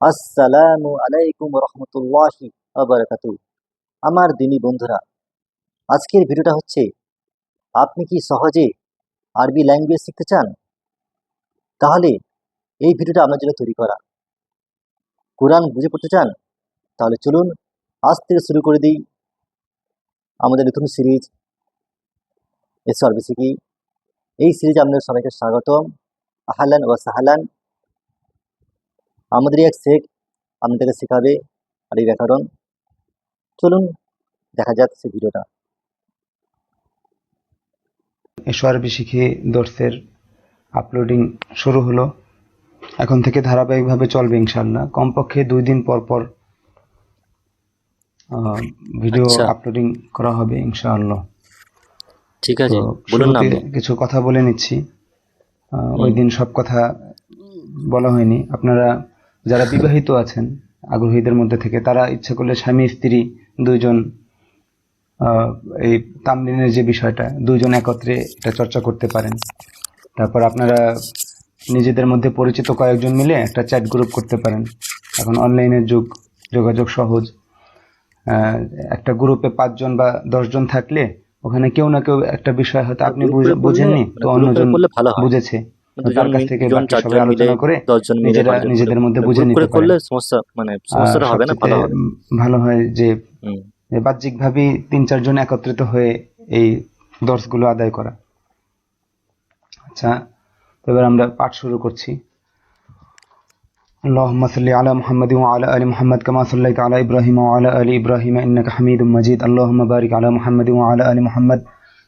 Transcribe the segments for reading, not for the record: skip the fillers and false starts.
আসসালামু আলাইকুম রহমতুল্লাহি ওয়া বারাকাতুহু। আমার দিনী বন্ধুরা, আজকের ভিডিওটা হচ্ছে, আপনি কি সহজে আরবি ল্যাঙ্গুয়েজ শিখতে চান? তাহলে এই ভিডিওটা আপনার জন্য তৈরি করা। কোরআন বুঝে পড়তে চান? তাহলে চলুন আজ থেকে শুরু করে দিই আমাদের নতুন সিরিজ এসো আরবি শিখি। এই সিরিজে আপনাদের সবাইকে স্বাগতম। আহলান ওয়া সাহলান। আমাদের এক শেখ আপনাদেরকে শেখাবে আরবি ব্যাকরণ। চলুন দেখা যাক সেই ভিডিওটা। এসো আরবি শিখে দর্সের আপলোডিং শুরু হলো। এখন থেকে ধারাবাহিকভাবে চলবে ইনশাআল্লাহ। কমপক্ষে 2 দিন পর পর ভিডিও আচ্ছা, আপলোডিং করা হবে ইনশাআল্লাহ। ঠিক তো আছে, বলুন না শুরুতে আপনি। কিছু কথা বলে নিচ্ছি। ওই হুম। দিন সব কথা বলা হয়নি। আপনারা যারা বিবাহিত আছেন আগ্রহীদের মধ্যে থেকে, তারা ইচ্ছা করলে স্বামী স্ত্রী দুইজন এই তামরিনের যে বিষয়টা, দুইজন একত্রে এটা চর্চা করতে পারেন। তারপর আপনারা নিজেদের মধ্যে পরিচিত কয়েকজন মিলে একটা চ্যাট গ্রুপ করতে পারেন। এখন অনলাইনের যুগ, যোগাযোগ সহজ। একটা গ্রুপে 5 জন বা 10 জন থাকলে ওখানে কেউ না কেউ একটা বিষয় হয়তো আপনি গ্রুপ করে করলে বোঝেননি, তো গ্রুপ করে অন্যজন করলে ভালো হয়। বুঝেছে, তো দুজন তার কাছ থেকে দুজন বাকি সবাই চারজন মিলে, আলোচনা করে 10 জন মিলে, নিজেরা 5 জন মিলে নিজেদের মধ্যে বুঝে গ্রুপ করে নিতে পারেন। করলে সমস্যাটা আর হবে না, সবচেয়ে ভালো হবে। ভালো হয় যে হুম। বাহ্যিকভাবেই 3-4 জন একত্রিত হয়ে এই দর্শগুলো আদায় করা। আচ্ছা, তো এবার আমরা পাঠ শুরু করছি। اللهم صل على محمد وعلى آل محمد كما صليت على إبراهيم وعلى آل إبراهيم إنك حميد مجيد. اللهم بارك على محمد وعلى آل محمد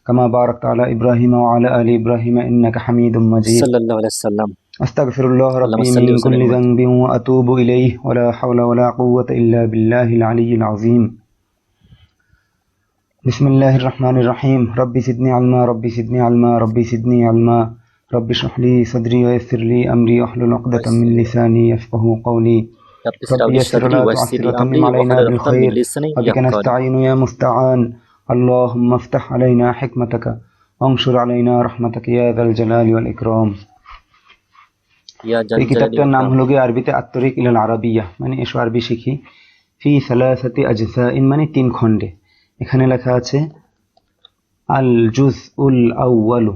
كما باركت على إبراهيم وعلى آل إبراهيم إنك حميد مجيد. সাল্লাল্লাহু আলাইহি সাল্লাম। أستغفر الله আল্লাহুম্মা ربي সাল্লি من ওয়া كل সাল্লিম ওয়া ذنب وأتوب إليه ولا حول ولا قوة إلا بالله العلي العظيم. بسم الله الرحمن الرحيم. ربي زدني علما ربي زدني علما ربي زدني علما ربي اشرح لي صدري ويسر لي أمري واحلل عقدة من لساني يفقهوا قولي. ربي يسر ولا تعسر وتمم علينا بالخير وبك نستعين يا مستعان. اللهم افتح علينا حكمتك وانشر علينا رحمتك يا ذا الجلال والإكرام. এই কিতাবটার নাম হলো গিয়ে আরবিতে আত-তরিক ইলাল আরাবিয়া, মানে এসো আরবি শিখি। ফি সালাসাতি আজসাইন, মানে 3 খণ্ডে। এখানে লেখা আছে আল জুজউল আউয়ালু,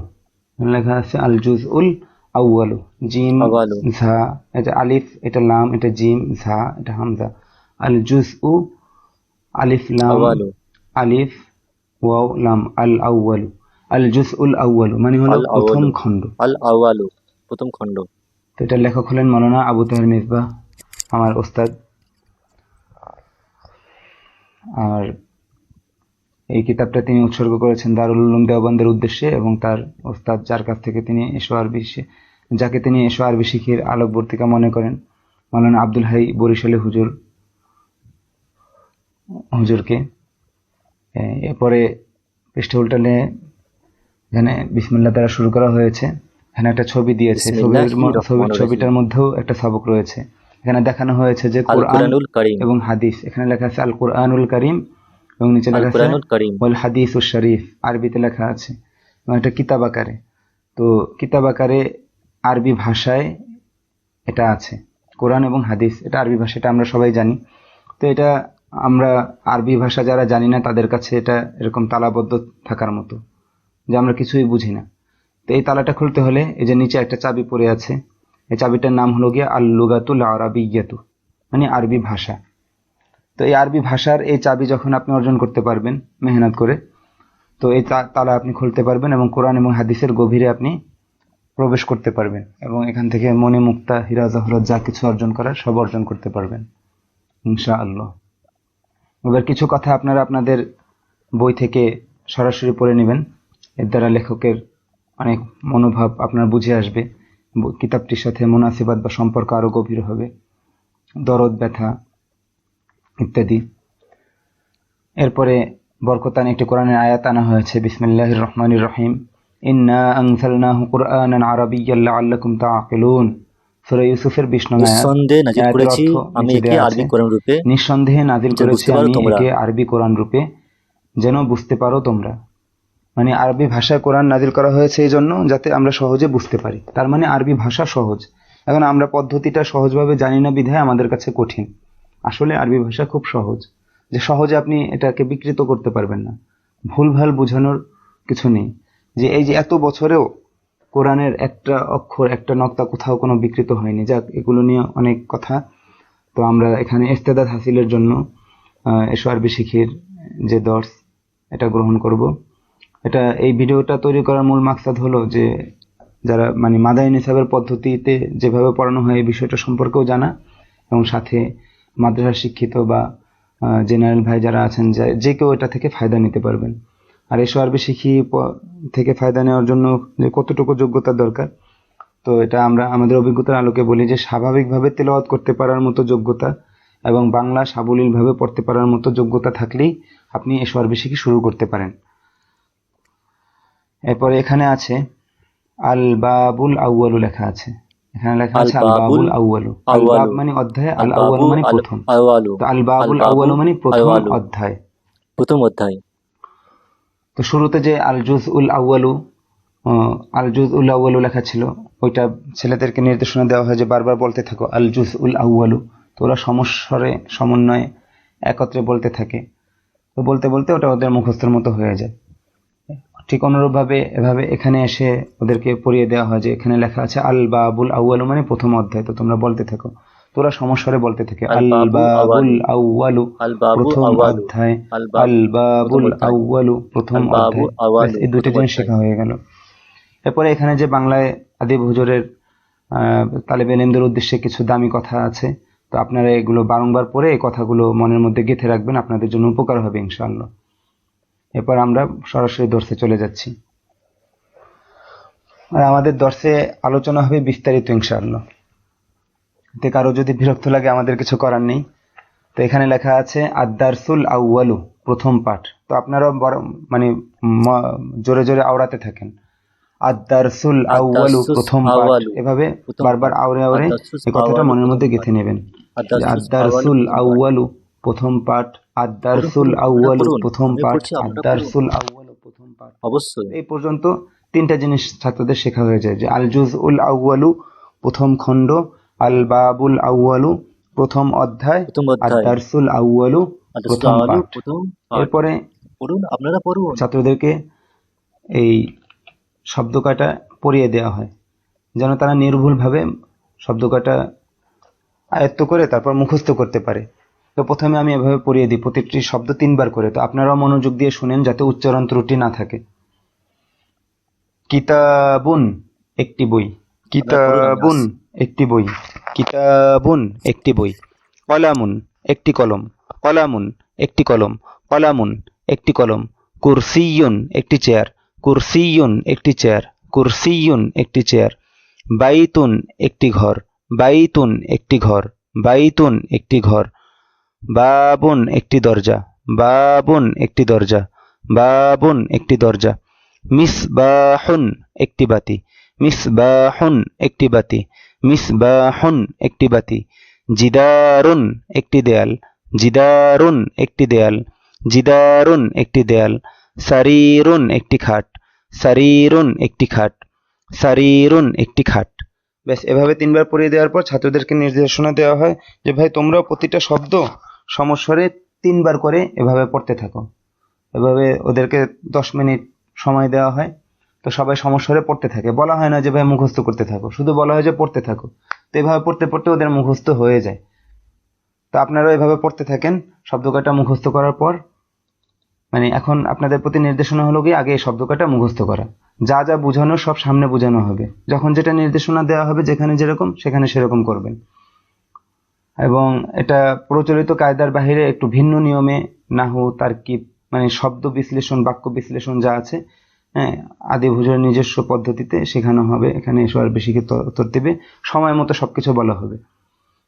লেখা আছে আল জুজউল আউয়ালু। জিম আওয়ালু। ঝা, এটা আলিফ, এটা লাম, এটা জিম, ঝা, এটা হামজা। আল জুজউ, আলিফ লাম, আওয়ালু। আলিফ ওয়াও লাম, আল আউয়ালু। আল জুজউল আউয়ালু মানে হলো আল প্রথম আওয়ালু। খণ্ড। আল আওয়ালু প্রথম খণ্ড। তো এটার লেখক হলেন মাওলানা আবু তাহের মিসবাহ, আমার ওস্তাদ। আর এই কিতাবটা তিনি উৎসর্গ করেছেন দারুল উলুম দেওবন্দের উদ্দেশ্যে, এবং তার ওস্তাদ, যার কাছ থেকে তিনি যাকে তিনি এসো আরবি শিখির আলোকবর্তিকা মনে করেন, মাওলানা আব্দুল হাই বরিশালী হুজুরকে। এরপরে পৃষ্ঠা উল্টালে এখানে বিসমিল্লাহ দ্বারা শুরু করা হয়েছে। এখানে একটা ছবি দিয়েছে, বিসমিল্লাহির রহমানির রহিম। ছবিটার মধ্যেও একটা সবক রয়েছে। এখানে দেখানো হয়েছে যে আল কোরআন কুরআনুল কারীম। এবং হাদিস। এখানে লেখা আছে আল কোরআনুল কারীম, এবং নিচে আল লেখা আছে কুরআনুল কারীম। ওয়াল হাদিসুশ শরীফ, আরবিতে লেখা আছে, এবং এটা কিতাব আকারে। তো কিতাব আকারে আরবি ভাষায় এটা আছে, কোরআন এবং হাদিস, এটা আরবি ভাষা, এটা আমরা সবাই জানি। তো এটা আমরা আরবি ভাষা যারা জানি না তাদের কাছে এটা এরকম তালাবদ্ধ থাকার মতো, যে আমরা কিছুই বুঝি না। তো এই তালাটা খুলতে হলে এই যে নিচে একটা চাবি পড়ে আছে, এই চাবিটার নাম হলো গিয়া আল লুগাতুল আরাবিয়্যাতু, মানে আরবি ভাষা। তো এই আরবি ভাষার এই চাবি যখন আপনি অর্জন করতে পারবেন মেহনত করে, তো এই তালা আপনি খুলতে পারবেন এবং কোরআন এবং হাদিসের গভীরে আপনি প্রবেশ করতে পারবেন, এবং এখান থেকে মনে মুক্তা, হীরা জহরত যা কিছু অর্জন করার সব অর্জন করতে পারবেন ইনশাআল্লাহ। এবার কিছু কথা আপনারা আপনাদের বই থেকে সরাসরি পড়ে নেবেন। এর দ্বারা লেখকের অনেক মনোভাব আপনার বুঝে আসবে, কিতাবটির সাথে মুনাসিবাত বা সম্পর্ক আরো গভীর হবে, দরদ, ব্যথা ইত্যাদি। এরপরে বরকতান একটি কোরআনের আয়াত আনা হয়েছে, বিসমিল্লাহির রহমানির রহিম। ইন্না আনজালনাহু কুরআনান আরাবিয়্যান লাআল্লাকুম তাআকিলুন। সূরা ইউসুফের 20 নং আয়াত। নিঃসন্দেহে নাযিল আয়াতের করেছি অর্থ আমি নিচে একে দেয়া আছে, আরবি কোরআন রূপে, নিঃসন্দেহে নাজিল যে করেছি বুঝতে পারো আমি তোমরা। একে আরবি কোরআন রূপে, যেন বুঝতে পারো তোমরা। মানে আরবি ভাষায় কোরআন নাজিল করা হয়েছে এই জন্য যাতে আমরা সহজে বুঝতে পারি। তার মানে আরবি ভাষা সহজ, এখন আমরা পদ্ধতিটা সহজভাবে জানি না বিধায় আমাদের কাছে কঠিন। আসলে আরবি ভাষা খুব সহজ, যে সহজে আপনি এটাকে বিকৃত করতে পারবেন না, ভুলভাল বোঝানোর কিছু নেই। যে এই যে এত বছরেও কোরআনের একটা অক্ষর একটা নক্তা কোথাও কোনো বিকৃত হয়নি। যাক, এগুলো নিয়ে অনেক কথা। তো আমরা এখানে ইস্তেদাদ হাসিলের জন্য এসো আরবি শিখির যে দর্স, এটা গ্রহণ করব। এই ভিডিওটা তৈরি করার মূল মাকসাদ হলো যে যারা মানে মাদানী নিসাবের পদ্ধতিতে যেভাবে পড়ানো হয় এই বিষয়টা সম্পর্কেও জানা, এবং সাথে মাদ্রাসা শিক্ষিত বা জেনারেল ভাই যারা আছেন যে কেউ এটা থেকে ফায়দা নিতে পারবেন। আর এসো আরবি শিখি থেকে ফায়দা নেওয়ার জন্য যে কতটুকু যোগ্যতার দরকার, তো এটা আমরা আমাদের অভিজ্ঞতার আলোকে বলি যে স্বাভাবিকভাবে তেলাওয়াত করতে পারার মতো যোগ্যতা এবং বাংলা সাবলীলভাবে পড়তে পারার মতো যোগ্যতা থাকলেই আপনি এসো আরবি শিখি শুরু করতে পারেন। এরপরে এখানে আছে আল বাবুল আউয়ালু লেখা আছে। এখানে লেখা আছে আল বাবুল আউয়ালু। আল বাব মানে অধ্যায়, আল আউয়ালু মানে প্রথম। তো আল বাবুল আউয়ালু মানে প্রথম অধ্যায়। প্রথম অধ্যায়। তো শুরুতে যে আল জুজউল আউয়ালু লেখা ছিল, ওইটা ছেলেদেরকে নির্দেশনা দেওয়া হয় যে বারবার বলতে থাকো আল জুজউল আউয়ালু। তো ওরা সমস্বরে সমন্বয়ে একত্রে বলতে থাকে। তো বলতে বলতে ওটা ওদের মুখস্থের মতো হয়ে যায়। ঠিক অনুরূপভাবে এভাবে এখানে এসে ওদেরকে পড়িয়ে দেওয়া হয় যে এখানে লেখা আছে আল বাবুল আউয়ালু মানে প্রথম অধ্যায়, তো তোমরা বলতে থাকো। তোরা সমস্বরে বলতে থাকে আল বাবুল আউয়ালু প্রথম অধ্যায়, আল বাবুল আউয়ালু প্রথম অধ্যায়। এই দুটো জিনিস শেখা হয়ে গেল। এরপরে এখানে যে বাংলায় আদিব হুজুরের তালেবে ইলমদের উদ্দেশ্যে কিছু দামি কথা আছে, তো আপনারা এগুলো বারংবার পড়ে এই কথাগুলো মনের মধ্যে গেঁথে রাখবেন, আপনাদের জন্য উপকার হবে ইনশাআল্লাহ। এরপর আমরা সরাসরি দর্শে চলে যাচ্ছি। আর আমাদের দর্শে আলোচনা হবে বিস্তারিত ইনশাআল্লাহ। এতে কারো যদি বিরক্ত লাগে আমাদের কিছু করার নেই। তো এখানে লেখা আছে আদ-দারসুল আউয়ালু প্রথম পাঠ। তো আপনারা মানে জোরে জোরে আওড়াতে থাকেন আদ-দারসুল আউয়ালু প্রথম পাঠ, এভাবে বারবার আওড়ে আওড়ে এই কথাটা মনের মধ্যে গেঁথে নেবেন। আদ-দারসুল আউয়ালু প্রথম পাঠ, আদ-দারসুল আউয়ালু প্রথম পাঠ, আদ-দারসুল আউয়ালু প্রথম পাঠ। অবশ্যই এই পর্যন্ত তিনটা জিনিস ছাত্রদের শেখা হয়ে যায়, যে আল জুজউল আউয়ালু প্রথম খণ্ড, আল বাবুল আউয়ালু প্রথম অধ্যায়, আদ-দারসুল আউয়ালু প্রথম পাঠ। এরপরে আপনারা পড়ুন। ছাত্রদেরকে এই শব্দ কাটা পড়িয়ে দেওয়া হয় যেন তারা নির্ভুলভাবে শব্দ কাটা আয়ত্ত করে তারপর মুখস্থ করতে পারে। তো প্রথমে আমি এভাবে পড়িয়ে দিই প্রত্যেকটি শব্দ 3 বার করে। তো আপনারাও মনোযোগ দিয়ে শুনেন যাতে উচ্চারণ ত্রুটি না থাকে। কিতাবুন একটি বই, কিতাবুন একটি বই, কিতাবুন একটি বই। কলামুন একটি কলম, কলামুন একটি কলম, কলামুন একটি কলম। কুরসিয়ুন একটি চেয়ার, কুরসিয়ুন একটি চেয়ার, কুরসিয়ুন একটি চেয়ার। বাইতুন একটি ঘর, বাইতুন একটি ঘর, বাইতুন একটি ঘর। বাবুন একটি দরজা, বাবুন একটি দরজা, বাবুন একটি দরজা। মিসবাহুন একটি বাতি, মিসবাহুন একটি বাতি, মিসবাহুন একটি বাতি। জিদারুন একটি দেয়াল, জিদারুন একটি দেয়াল, জিদারুন একটি দেয়াল। সারিরুন একটি খাট, সারিরুন একটি খাট, সারিরুন একটি খাট। ব্যাস, এভাবে 3 বার পড়িয়ে দেওয়ার পর ছাত্রদেরকে নির্দেশনা দেওয়া হয় যে ভাই তোমরাও প্রতিটা শব্দ সমস্বরে 3 বার করে এভাবে পড়তে থাকো। এভাবে ওদেরকে 10 মিনিট সময় দেওয়া হয়। তো সবাই সমস্বরে পড়তে থাকে, বলা হয় না যে ভাই মুখস্থ করতে থাকো, শুধু বলা হয় যে পড়তে থাকো। তো এভাবে পড়তে পড়তে ওদের মুখস্থ হয়ে যায়। তো আপনারাও এভাবে পড়তে থাকেন। শব্দ কাটা মুখস্থ করার পর মানে এখন আপনাদের প্রতি নির্দেশনা হলো গিয়ে আগে এই শব্দ কাটা মুখস্থ করা, যা যা বোঝানো সব সামনে বোঝানো হবে। যখন যেটা নির্দেশনা দেওয়া হবে যেখানে যেরকম সেখানে সেরকম করবেন। এবং এটা প্রচলিত কায়দার বাহিরে একটু ভিন্ন নিয়মে নাহু তারকিব মানে শব্দ বিশ্লেষণ বাক্য বিশ্লেষণ যা আছে, হ্যাঁ, আদিব হুজুরের নিজস্ব পদ্ধতিতে শেখানো হবে। এখানে এসো আর বেশি তরতিবে সময় মতো সবকিছু বলা হবে।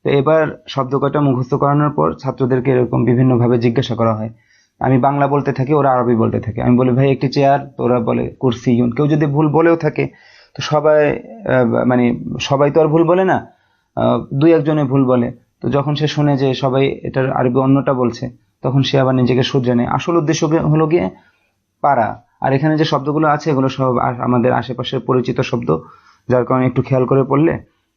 তো এবার শব্দ কয়টা মুখস্থ করানোর পর ছাত্রদেরকে এরকম বিভিন্নভাবে জিজ্ঞাসা করা হয়। আমি বাংলা বলতে থাকি, ওরা আরবি বলতে থাকে। আমি বলি ভাই একটি চেয়ার, তো ওরা বলে কুরসিয়ুন। কেউ যদি ভুল বলেও থাকে তো সবাই তো আর ভুল বলে না, 2-1 জনে ভুল বলে। তো যখন সে শুনে যে সবাই এটার আরবি অন্যটা বলছে তখন সে আবার নিজেকে শুধরে নেয়। আসল উদ্দেশ্য হলো গিয়ে পারা। আর এখানে যে শব্দগুলো আছে এগুলো সব আমাদের আশেপাশের পরিচিত শব্দ, যার কারণে একটু খেয়াল করে পড়লে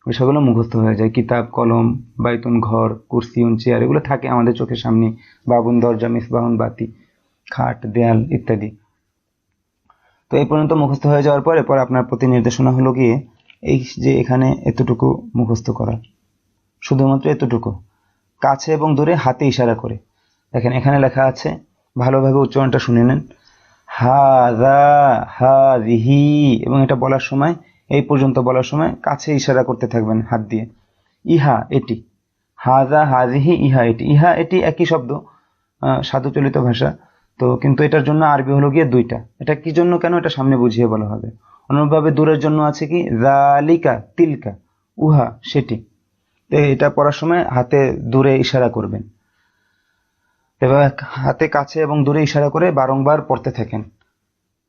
বিষয়গুলো মুখস্থ হয়ে যায়। কিতাব, কলম, বাইতুন, ঘর, কুরসিউন, চেয়ার, এগুলো থাকে আমাদের চোখের সামনে। বাবুন, দরজা, মিসবাহুন, বাতি, খাট, দেয়াল ইত্যাদি। তো এই পর্যন্ত মুখস্থ হয়ে যাওয়ার পর এরপর আপনার প্রতি নির্দেশনা হলো গিয়ে এই যে এখানে এতটুকু মুখস্থ করা, শুধুমাত্র এতটুকু, কাছে এবং দূরে হাতে ইশারা করে। দেখেন এখানে লেখা আছে, ভালোভাবে উচ্চারণটা শুনে নেন, হাযা, হাযিহি, এবং এটা বলার সময়, এই পর্যন্ত বলার সময় কাছে ইশারা করতে থাকবেন হাত দিয়ে। ইহা, এটি, হাযা, হাযিহি, ইহা, এটি। ইহা, এটি একই শব্দ, সাধু চলিত ভাষা। তো কিন্তু এটার জন্য আরবি হলো গিয়ে দুইটা। এটা কি জন্য, কেন, এটা সামনে বুঝিয়ে বলা হবে। অনুরূপভাবে দূরের জন্য আছে কি, যালিকা, তিলকা, উহা, সেটি। তো এটা পড়ার সময় হাতে দূরে ইশারা করবেন। এবার হাতে কাছে এবং দূরে ইশারা করে বারংবার পড়তে থাকেন,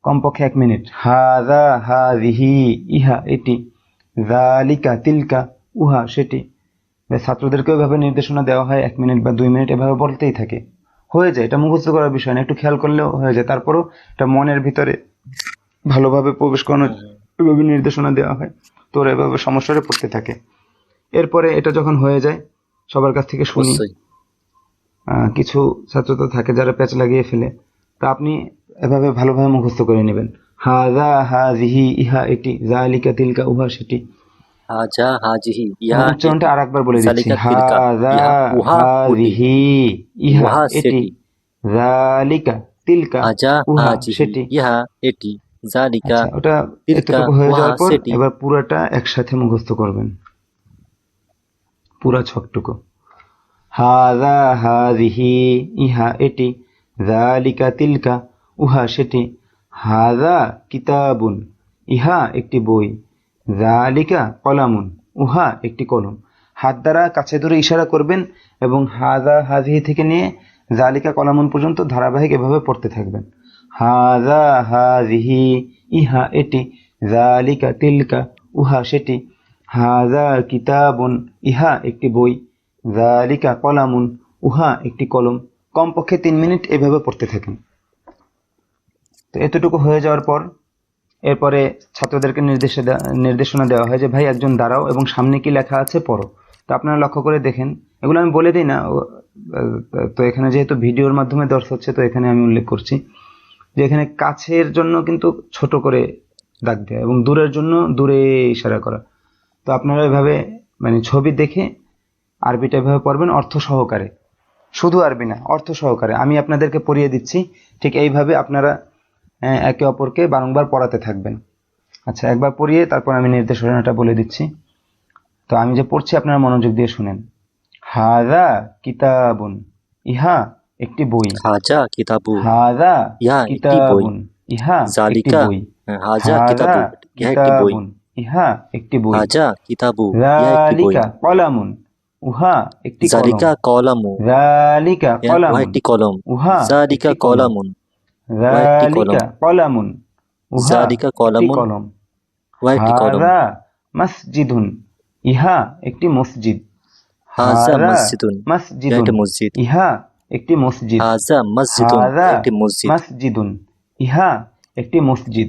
কমপক্ষে 1 মিনিট। হাযা, হাযিহি, ইহা, এটি, যালিকা, তিলকা, উহা, সেটি। ছাত্রদেরকেও এভাবে নির্দেশনা দেওয়া হয়, 1 মিনিট বা 2 মিনিট এভাবে বলতেই থাকে। হয়ে যায়, এটা মুখস্থ করার বিষয় না, একটু খেয়াল করলেও হয়ে যায়। তারপরও এটা মনের ভিতরে ভালোভাবে প্রবেশ করানোর এভাবে নির্দেশনা দেওয়া হয়। তো ওরা এভাবে সমস্যারে পড়তে থাকে। এরপরে এটা যখন হয়ে যায়, সবার কাছ থেকে শুনি। অবশ্যই। কিছু ছাত্র তো থাকে যারা প্যাচ লাগিয়ে ফেলে। তা আপনি এভাবে ভালোভাবে মুখস্থ করে নেবেন। হাযা, হাযিহি, ইহা, এটি, যালিকা, তিলকা, উহা, সেটি। হাযা, হাযিহি, এবং ইহা, উচ্চারণটা এটি, আরেকবার বলে দিচ্ছি, যালিকা, তিলকা, হাযা, ইহা, উহা, ওটি, হাযিহি, ইহা, উহা, এটি, সেটি। যালিকা, তিলকা, হাযা, উহা, হাযিহি, সেটি। ইহা, এটি, যালিকা, আচ্ছা, ওটা তিলকা, এতটুকু হয়ে উহা, যাওয়ার পর সেটি। এবার পুরাটা একসাথে মুখস্থ করবেন, পুরা ছকটুকু। হাযা, হাযিহি, ইহা, এটি, যালিকা, তিলকা, উহা, সেটি। হাযা কিতাবুন, ইহা, একটি বই। যালিকা কলামুন, উহা, একটি কলম। হাত দ্বারা কাছে দূরে ইশারা করবেন এবং হাযা, হাযিহি থেকে নিয়ে যালিকা কলামুন পর্যন্ত ধারাবাহিক এভাবে পড়তে থাকবেন। হাযা, হাযিহি, ইহা, এটি, যালিকা, তিলকা, উহা, সেটি। হাযা কিতাবুন, ইহা, একটি বই। যালিকা কলামুন, উহা, একটি কলম। কমপক্ষে 3 মিনিট এভাবে পড়তে থাকেন। তো এতটুকু হয়ে যাওয়ার পর এরপরে ছাত্রদেরকে নির্দেশনা দেওয়া হয় যে ভাই একজন দাঁড়াও এবং সামনে কি লেখা আছে পড়ো। তো আপনারা লক্ষ্য করে দেখেন, এগুলো আমি বলে দিই না, তো এখানে যেহেতু ভিডিওর মাধ্যমে দর্শ হচ্ছে তো এখানে আমি উল্লেখ করছি যে এখানে কাছের জন্য কিন্তু ছোট করে দাগ দেওয়া এবং দূরের জন্য দূরে ইশারা করা। তো আপনারা এভাবে মানে ছবি দেখে আরবিটা এভাবে পড়বেন অর্থ সহকারে, শুধু আরবি না, অর্থ সহকারে। আমি আপনাদেরকে পড়িয়ে দিচ্ছি, ঠিক এইভাবে আপনারা একে অপরকে বারংবার পড়াতে থাকবেন। আচ্ছা, একবার পড়িয়ে তারপর আমি নির্দেশনাটা বলে দিচ্ছি। তো আমি যে পড়ছি আপনারা মনোযোগ দিয়ে শুনেন। হাযা কিতাবুন, ইহা, একটি বই। হাযা কিতাবু, হাযা ইহা, একটি বই। কিতাবুন, ইহা, একটি যালিকা, বই। হাযা হাযা কিতাবু, ইহা একটি বই। কিতাবুন, ইহা, একটি বই। হাযা কিতাবু, ইহা একটি বই। যালিকা কলামুন, উহা, একটি কলম। যালিকা কলামু, যালিকা উহা কলামুন, একটি কলম। উহা, যালিকা একটি কলম। কলামুন, উহা একটি কলম। যালিকা কলামুন, উহা, যালিকা একটি কলামুন, কলম। উহা একটি কলম। হাযা মসজিদুন, ইহা, একটি মসজিদ। হাযা হাযা মসজিদুন, ইহা মসজিদুন, একটি মসজিদ। ইহা, একটি মসজিদ। হাযা মসজিদুন, হাযা ইহা একটি মসজিদ। মসজিদুন, ইহা, একটি মসজিদ।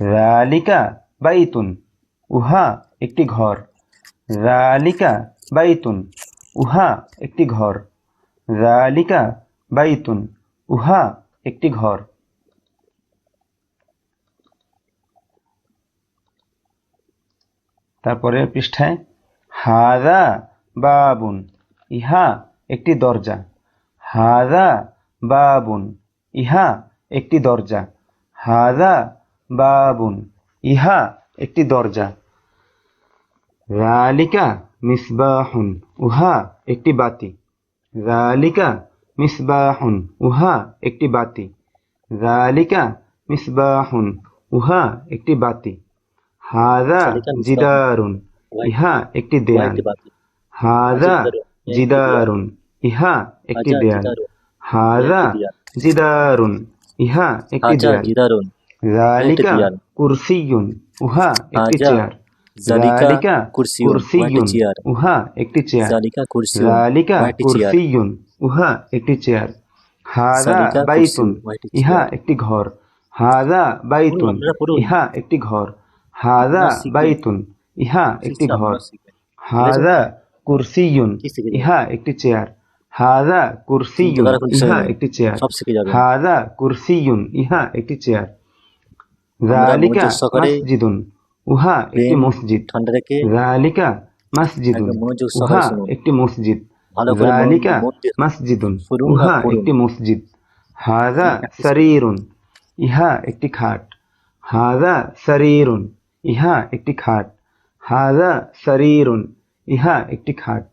যালিকা বাইতুন, উহা, একটি ঘর। যালিকা বাইতুন, উহা, একটি ঘর। যালিকা বাইতুন, উহা, একটি ঘর। তারপরের পৃষ্ঠায় হাযা বাবুন, ইহা, একটি দরজা। হাযা বাবুন, ইহা, একটি দরজা। হাযা বাবুন, ইহা, একটি দরজা। যালিকা মিসবাহুন, উহা, একটি বাতি। যালিকা মিসবাহুন, উহা, একটি বাতি। যালিকা মিসবাহুন, উহা, একটি বাতি। হাযা যালিকা মিসবাহুন, জিদারুন, উহা ইহা, একটি উহা দেয়াল। একটি বাতি। হাযা হাযা জিদারুন, ইহা, একটি হাযা দেয়াল। জিদারুন, ইহা হাযা একটি দেয়াল। জিদারুন, ইহা, একটি হাযা দেয়াল। জিদারুন, ইহা একটি যালিকা দেয়াল। কুরসিয়ুন, উহা, একটি হাযা চেয়ার। যালিকা যালিকা কুরসিয়ুন, উহা একটি কুরসিয়ুন, চেয়ার। উহা, একটি চেয়ার। যালিকা কুরসিয়ুন, যালিকা উহা একটি চেয়ার। কুরসিয়ুন, উহা, একটি চেয়ার। হাযা যালিকা বাইতুন, কুরসিয়ুন, উহা একটি ইহা, চেয়ার। একটি ঘর। হাযা পড়ুন, বাইতুন, আপনারা পড়ুন। ইহা, একটি ঘর। হাযা আপনারা শিখবেন। বাইতুন, ইহা একটি শিখছে, ঘর। আপনারা শিখবেন। ঠিক আছে, হাযা কুরসিয়ুন, কি শিখে যাবেন? ইহা একটি চেয়ার। হাযা চিন্তা কুরসিয়ুন, করার কোনো বিষয় ইহা নেই, একটি চেয়ার। সব শিখে যাবেন। হাযা কুরসিয়ুন, ইহা একটি চেয়ার। আমরা যালিকা মনোযোগ সহকারে মাসজিদুন, উহা একটি ব্রেন মসজিদ। ঠান্ডা রেখে যালিকা মাসজিদুন, একদম মনোযোগ সহকারে উহা শুনুন। একটি মসজিদ। ভালো করে মন যালিকা মন দিয়ে মাসজিদুন, শুনুন না উহা পড়ুন। একটি মসজিদ। হাযা এখানে প্র্যাকটিস করুন। সারীরুন, ইহা একটি খাট। হাযা সারীরুন, ইহা একটি খাট। হাযা সারীরুন, ইহা একটি খাট।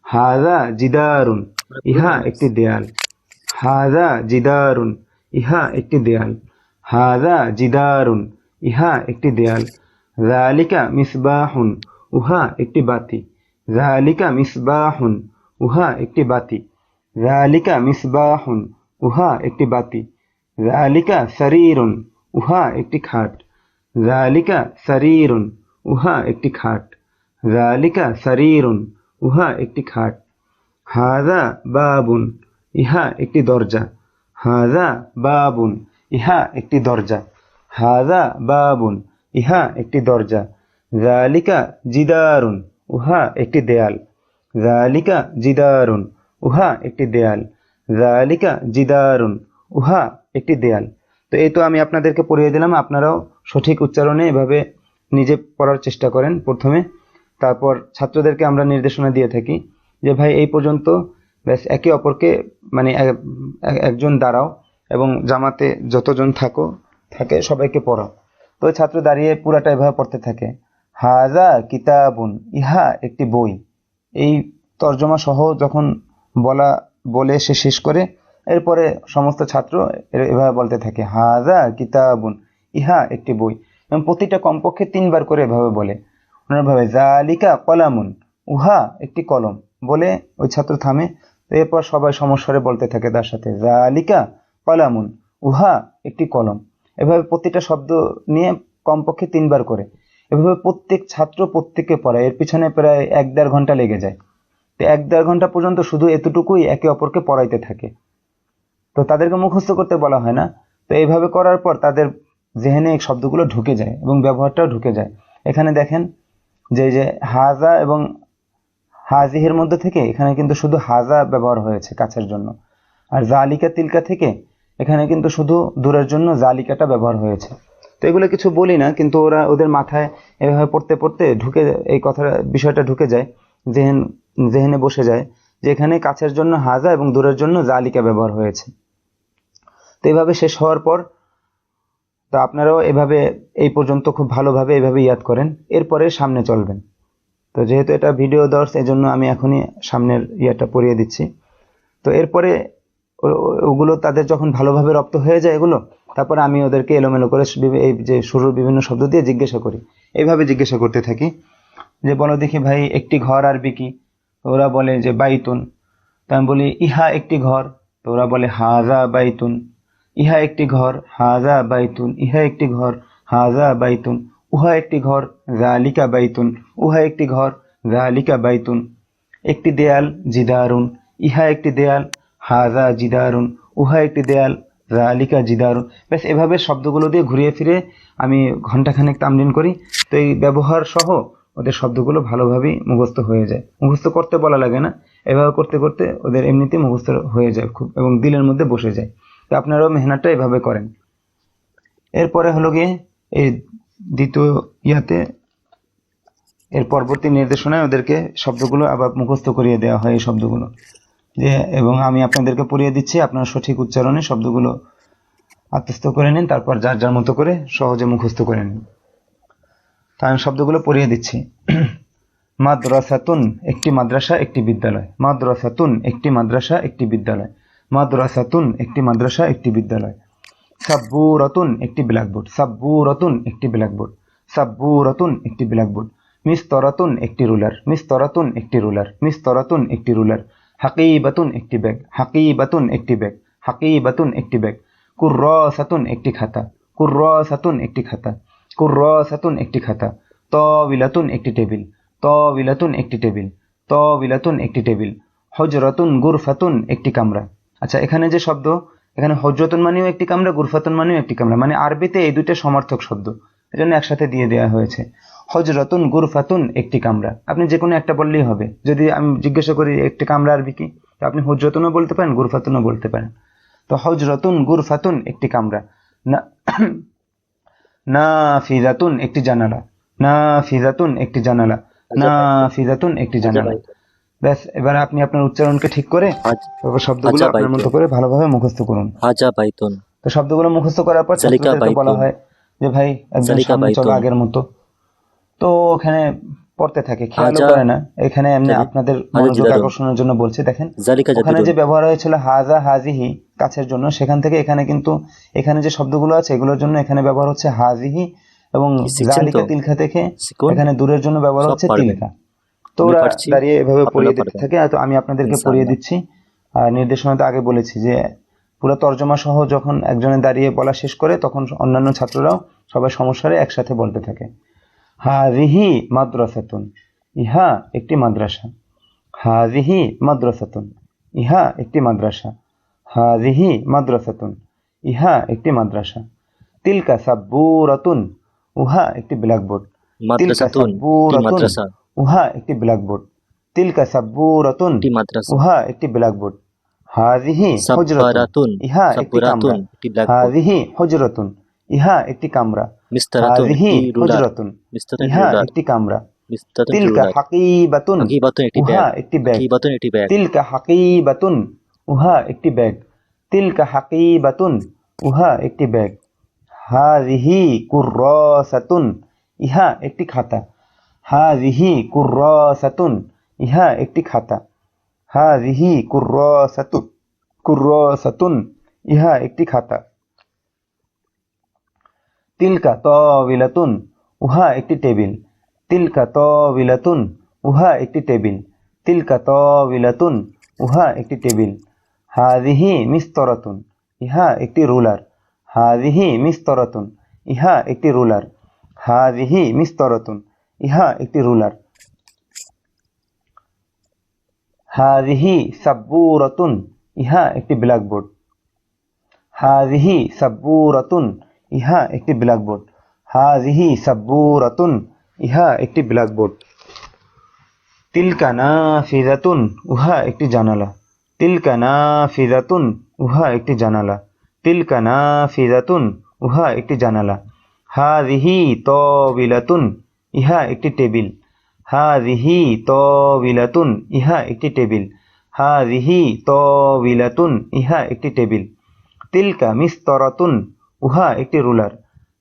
হাযা জিদারুন, আপনারা পড়ুন ইহা না। একটি দেয়াল। হাযা জিদারুন, ইহা একটি দেয়াল। হাযা জিদারুন, ইহা একটি দেয়াল। যালিকা মিসবাহুন, উহা একটি বাতি। যালিকা মিসবাহুন, উহা একটি বাতি। যালিকা মিসবাহুন, উহা একটি বাতি। যালিকা সারীরুন, উহা একটি খাট। যালিকা সারীরুন, উহা একটি খাট। যালিকা সারীরুন, উহা একটি খাট। হাযা বাবুন, ইহা একটি দরজা। হাযা বাবুন, ইহা একটি দরজা। হাযা বাবুন, ইহা একটি দরজা। যালিকা জিদারুন, উহা একটি দেয়াল। যালিকা জিদারুন, উহা একটি দেয়াল। যালিকা জিদারুন, উহা একটি দেয়াল। তো এই তো আমি আপনাদেরকে পড়িয়ে দিলাম, আপনারাও সঠিক উচ্চারণে এভাবে নিজে পড়ার চেষ্টা করেন প্রথমে। তারপর ছাত্রদেরকে আমরা নির্দেশনা দিয়ে থাকি যে ভাই এই পর্যন্ত ব্যাস একে অপরকে মানে একজন দাঁড়াও এবং জামাতে যতজন থাকে সবাইকে পড়াও। তো ওই ছাত্র দাঁড়িয়ে পুরাটা এভাবে পড়তে থাকে। হাযা কিতাবুন, ইহা একটি বই। এই তর্জমা সহ যখন বলে সে শেষ করে, এরপরে সমস্ত ছাত্র এভাবে বলতে থাকে হাযা কিতাবুন, ইহা একটি বই। এবং প্রতিটা কমপক্ষে 3 বার করে এভাবে বলে। ওনারা ভাবে যালিকা কলামুন, উহা একটি কলম। বলে ওই ছাত্র থামে। এরপর সবাই সমস্বরে বলতে থাকে তার সাথে যালিকা কলামুন, উহা একটি কলম। এভাবে প্রতিটা শব্দ নিয়ে কমপক্ষে 3 বার করে এভাবে প্রত্যেক ছাত্র প্রত্যেককে পড়ায়। এর পিছনে প্রায় 1-1.5 ঘন্টা লেগে যায়। তো 1-1.5 ঘন্টা পর্যন্ত শুধু এতটুকুই একে অপরকে পড়াইতে থাকে। তো তাদেরকে মুখস্থ করতে বলা হয় না। তো এইভাবে করার পর তাদের জেহেনে এই শব্দগুলো ঢুকে যায় এবং ব্যবহারটাও ঢুকে যায়। এখানে দেখেন যে হাযা এবং হাযিহের মধ্যে থেকে এখানে কিন্তু শুধু হাযা ব্যবহার হয়েছে কাছের জন্য। আর যালিকা তিলকা থেকে এখানে কিন্তু শুধু দূরের জন্য যালিকাটা ব্যবহার হয়েছে। তো এগুলো কিছু বলি না, কিন্তু ওদের মাথায় এভাবে পড়তে পড়তে ঢুকে এই বিষয়টা ঢুকে যায়, জেহেনে বসে যায় যে এখানে কাছের জন্য হাযা এবং দূরের জন্য যালিকা ব্যবহার হয়েছে। তো এইভাবে শেষ হওয়ার পর তো আপনারাও এভাবে এই পর্যন্ত খুব ভালোভাবে এইভাবে ইয়াদ করেন, এরপরে সামনে চলবেন। তো যেহেতু এটা ভিডিও দর্স, এজন্য আমি এখনই সামনের ইয়াটা পড়িয়ে দিচ্ছি। তো এরপরে ওগুলো তাদের যখন ভালোভাবে রপ্ত হয়ে যায় এগুলো, তারপরে আমি ওদেরকে এলোমেলো করে এই যে শুরুর বিভিন্ন শব্দ দিয়ে জিজ্ঞাসা করি। এইভাবে জিজ্ঞাসা করতে থাকি যে বলো দেখি ভাই একটি ঘর আরবি কি? তো ওরা বলে যে বাইতুন। তো আমি বলি ইহা একটি ঘর। তো ওরা বলে হাযা বাইতুন। ইহা একটি ঘর, হাযা বাইতুন। ইহা একটি ঘর, হাযা বাইতুন। উহা একটি ঘর, যালিকা বাইতুন। উহা একটি ঘর, যালিকা বাইতুন। একটি দেয়াল, জিদারুন। ইহা একটি দেয়াল, হাযা জিদারুন। উহা একটি দেয়াল, যালিকা জিদারুন। ব্যাস এভাবে শব্দগুলো দিয়ে ঘুরিয়ে ফিরে আমি ঘন্টাখানেক তামরিন করি। তো এই ব্যবহার সহ ওদের শব্দগুলো ভালোভাবেই মুখস্থ হয়ে যায়। মুখস্থ করতে বলা লাগে না, এভাবে করতে করতে ওদের এমনিতেই মুখস্থ হয়ে যায় খুব, এবং দিলের মধ্যে বসে যায়। তো আপনারাও মেহনতটা এভাবে করেন। এরপরে হলো গিয়ে এই দ্বিতীয় ইয়াতে এর পরবর্তী নির্দেশনায় ওদেরকে শব্দগুলো আবার মুখস্থ করিয়ে দেওয়া হয় এই শব্দগুলো যে, এবং আমি আপনাদেরকে পড়িয়ে দিচ্ছি, আপনারা সঠিক উচ্চারণে শব্দগুলো আত্মস্থ করে নিন, তারপর যার যার মতো করে সহজে মুখস্থ করে নিন। তা আমি শব্দগুলো পড়িয়ে দিচ্ছি। মাদ্রাসাতুন, একটি মাদ্রাসা একটি বিদ্যালয়। মাদ্রাসাতুন, একটি মাদ্রাসা একটি বিদ্যালয়। মাদ্রাসাতুন, একটি মাদ্রাসা একটি বিদ্যালয়। সাব্বুরাতুন, একটি ব্ল্যাকবোর্ড। সাব্বুরাতুন, একটি ব্ল্যাকবোর্ড। সাব্বুরাতুন, একটি ব্ল্যাকবোর্ড। মিস্তরাতুন, একটি রুলার। মিস্তরাতুন, একটি রুলার। মিস্তরাতুন, একটি রুলার। হাকিবাতুন, একটি ব্যাগ। হাকিবাতুন, একটি ব্যাগ। হাকিবাতুন, একটি ব্যাগ। কুররাসাতুন, একটি খাতা। কুররাসাতুন, একটি খাতা। কুররাসাতুন, একটি খাতা। তাবিলাতুন, একটি টেবিল। তাবিলাতুন, একটি টেবিল। তাবিলাতুন, একটি টেবিল। হজরাতুন, গুরফাতুন, একটি কামরা। আচ্ছা, এখানে যে শব্দ, এখানে হজরতুন মানেও একটি কামরা, গুরফাতুন মানেও একটি কামরা, মানে আরবিতে এই দুইটা সমার্থক শব্দ, এজন্য একসাথে দিয়ে দেওয়া হয়েছে। হজরতুন গুরফাতুন একটি কামরা, আপনি যে কোনো একটা বললেই হবে। যদি আমি জিজ্ঞাসা করি একটি কামরা আরবি কি, তো আপনি হজরতুনও বলতে পারেন, গুরফাতুনও বলতে পারেন। তো হজরতুন গুরফাতুন একটি কামরা, না নাফিজাতুন একটি জানালা, নাফিজাতুন একটি জানালা, নাফিজাতুন একটি জানালা। ব্যাস, এবার আপনি আপনার উচ্চারণকে ঠিক করে তারপর শব্দগুলো আপনার মতো করে ভালোভাবে মুখস্থ করুন। হাজা বাইতুন, তো শব্দগুলো মুখস্থ করার পর জালিকা ছাত্রদেরকে বলা বাইতুন, হয় যে ভাই একদম জালিকা সামনে চলো বাইতুন, আগের মতো। তো ওখানে পড়তে থাকে, খেয়ালও হাজা করে না। এখানে এমনি জালি- আপনাদের হাজা মনোযোগ জিদারুন, আকর্ষণের জন্য বলছি, দেখেন জালিকা ওখানে জাদিদুন। যে ব্যবহার হয়েছিল হাজা হাজিহি কাছের জন্য, সেখান থেকে এখানে কিন্তু এখানে যে শব্দগুলো আছে এগুলোর জন্য এখানে ব্যবহার হচ্ছে হাজিহি, এবং কি শিখছেন জালিকা তো? তিলকা থেকে শিখুন, এখানে দূরের জন্য ব্যবহার সব হচ্ছে পারবেন। তিলকা। তো আমি ওরা পারছি, দাঁড়িয়ে এভাবে আপনারা পড়িয়ে দিতে পারবেন থাকে, তো আমি আপনাদেরকে পড়িয়ে ইনশাআল্লাহ। দিচ্ছি। আর নির্দেশনাতে আগে বলেছি যে পুরো তর্জমা সহ যখন একজনে দাঁড়িয়ে বলা শেষ করে তখন অন্যান্য ছাত্ররাও সবাই সমস্যারে একসাথে বলতে থাকে। হাজিহি মাদ্রাসাতুন, ইহা একটি মাদ্রাসা। হাজিহি মাদ্রাসাতুন, ইহা একটি মাদ্রাসা। হাজিহি মাদ্রাসাতুন, ইহা একটি মাদ্রাসা। তিলকা সাব্বুরাতুন, উহা একটি ব্ল্যাকবোর্ড। তিলকা মাদ্রাসাতুন, একটি সাব্বুরাতুন, মাদ্রাসা, উহা একটি ব্ল্যাকবোর্ড। তিলকা সাব্বুরাতুন, একটি মাদ্রাসা। উহা একটি ব্ল্যাকবোর্ড। হাজিহি হুজরাতুন, সাব্বারাতুন, ইহা একটি সাব্বুরাতুন, কামরা। একটি ব্ল্যাকবোর্ড। হাজিহি হুজরাতুন, ইহা একটি কামরা। মিস্তারাতুন, হাজিহি একটি রুলার। হুজরাতুন, মিস্তারাতুন, একটি ইহা রুলার। একটি কামরা। মিস্তারাতুন, একটি তিলকা রুলার। হাকিবাতুন, হাকিবাতুন, একটি উহা ব্যাগ। একটি ব্যাগ। হাকিবাতুন, একটি ব্যাগ। তিলকা হাকিবাতুন, উহা একটি ব্যাগ। তিলকা হাকিবাতুন, উহা একটি ব্যাগ। হাজিহি কুর্রাসাতুন, ইহা একটি খাতা। হাজিহি কুর্রাসাতুন, ইহা একটি খাতা। হাজিহি কুর্রাসাতুন, কুর্রাসাতুন, ইহা একটি খাতা। তিলকা তাওবিলাতুন, উহা একটি টেবিল। তিলকা তাওবিলাতুন, উহা একটি টেবিল। তিলকা তাওবিলাতুন, উহা একটি টেবিল। হাজিহি মিস্তরাতুন, ইহা একটি রুলার। হাজিহি মিস্তরাতুন, ইহা একটি রুলার। হাজিহি মিস্তরাতুন, ইহা একটি রুলার। হাজিহি সাব্বুরাতুন, ইহা একটি ব্ল্যাকবোর্ড। হাজিহি সাব্বুরাতুন, ইহা একটি ব্ল্যাকবোর্ড। হাজিহি সাব্বুরাতুন, ইহা একটি ব্ল্যাকবোর্ড। তিলকা নাফিজাতুন, উহা একটি জানালা। তিলকা নাফিজাতুন, উহা একটি জানালা। তিলকা নাফিজাতুন, উহা একটি জানালা। হাজিহি তাবিলাতুন, ইহা একটি টেবিল। হাজিহি তাবিলাতুন, ইহা একটি টেবিল। হাজিহি তাবিলাতুন, ইহা একটি টেবিল। তিলকা মিস্তরাতুন, উহা একটি রুলার।